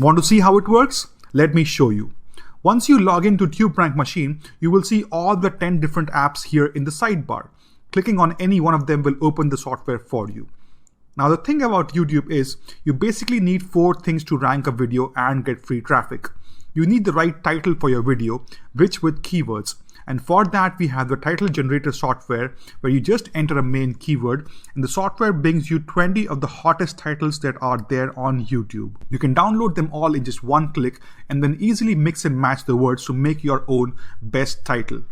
Want to see how it works? Let me show you. Once you log into TubeRank Machine, you will see all the 10 different apps here in the sidebar. Clicking on any one of them will open the software for you. Now the thing about YouTube is you basically need 4 things to rank a video and get free traffic. You need the right title for your video, rich with keywords. And for that, we have the title generator software where you just enter a main keyword and the software brings you 20 of the hottest titles that are there on YouTube. You can download them all in just one click and then easily mix and match the words to make your own best title.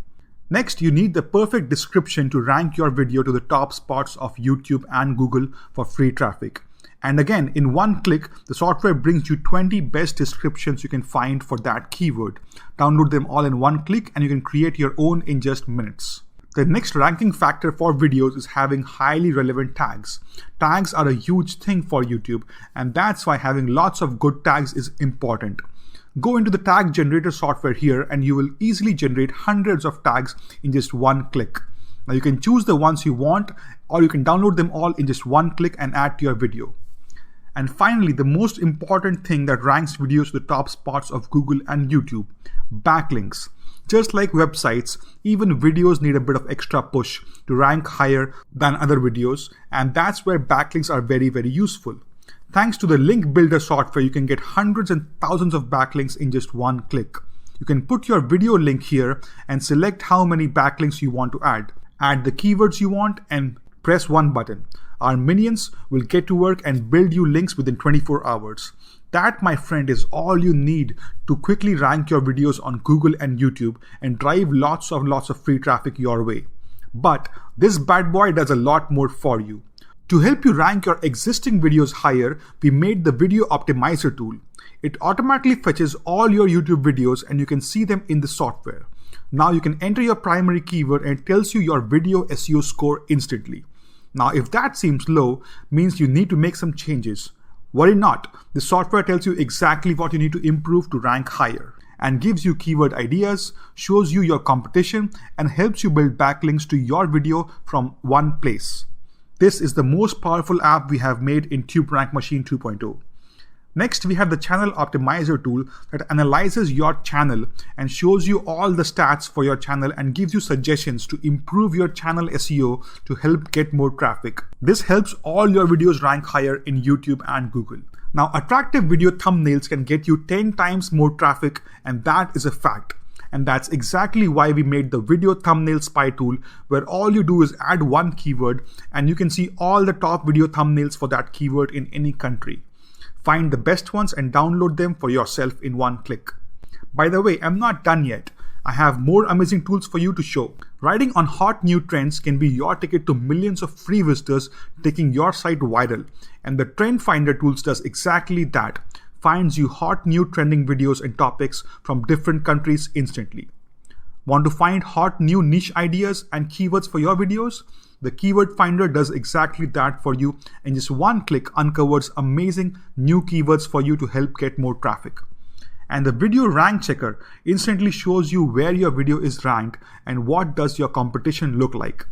Next, you need the perfect description to rank your video to the top spots of YouTube and Google for free traffic. And again, in one click, the software brings you 20 best descriptions you can find for that keyword. Download them all in one click and you can create your own in just minutes. The next ranking factor for videos is having highly relevant tags. Tags are a huge thing for YouTube, and that's why having lots of good tags is important. Go into the tag generator software here and you will easily generate hundreds of tags in just one click. Now you can choose the ones you want, or you can download them all in just one click and add to your video. And finally, the most important thing that ranks videos to the top spots of Google and YouTube, backlinks. Just like websites, even videos need a bit of extra push to rank higher than other videos, and that's where backlinks are very, very useful. Thanks to the link builder software, you can get hundreds and thousands of backlinks in just one click. You can put your video link here and select how many backlinks you want to add. Add the keywords you want and press one button. Our minions will get to work and build you links within 24 hours. That, my friend, is all you need to quickly rank your videos on Google and YouTube and drive lots of free traffic your way. But this bad boy does a lot more for you. To help you rank your existing videos higher, we made the video optimizer tool. It automatically fetches all your YouTube videos and you can see them in the software. Now you can enter your primary keyword and it tells you your video SEO score instantly. Now if that seems low, means you need to make some changes. Worry not, the software tells you exactly what you need to improve to rank higher and gives you keyword ideas, shows you your competition, and helps you build backlinks to your video from one place. This is the most powerful app we have made in TubeRank Machine 2.0. Next, we have the channel optimizer tool that analyzes your channel and shows you all the stats for your channel and gives you suggestions to improve your channel SEO to help get more traffic. This helps all your videos rank higher in YouTube and Google. Now, attractive video thumbnails can get you 10 times more traffic, and that is a fact. And that's exactly why we made the video thumbnail spy tool, where all you do is add one keyword and you can see all the top video thumbnails for that keyword in any country. Find the best ones and download them for yourself in one click. By the way, I'm not done yet. I have more amazing tools for you to show. Riding on hot new trends can be your ticket to millions of free visitors taking your site viral. And the Trend Finder tools does exactly that. Finds you hot new trending videos and topics from different countries instantly. Want to find hot new niche ideas and keywords for your videos? The Keyword Finder does exactly that for you, and just one click uncovers amazing new keywords for you to help get more traffic. And the Video Rank Checker instantly shows you where your video is ranked and what does your competition look like.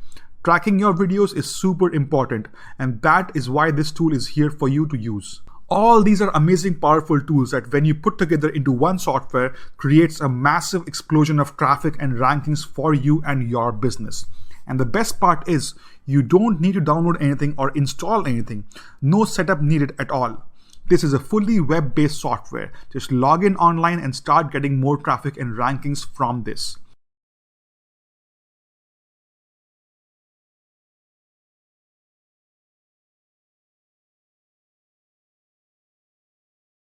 Tracking your videos is super important, and that is why this tool is here for you to use. All these are amazing, powerful tools that when you put together into one software, creates a massive explosion of traffic and rankings for you and your business. And the best part is you don't need to download anything or install anything. No setup needed at all. This is a fully web-based software. Just log in online and start getting more traffic and rankings from this.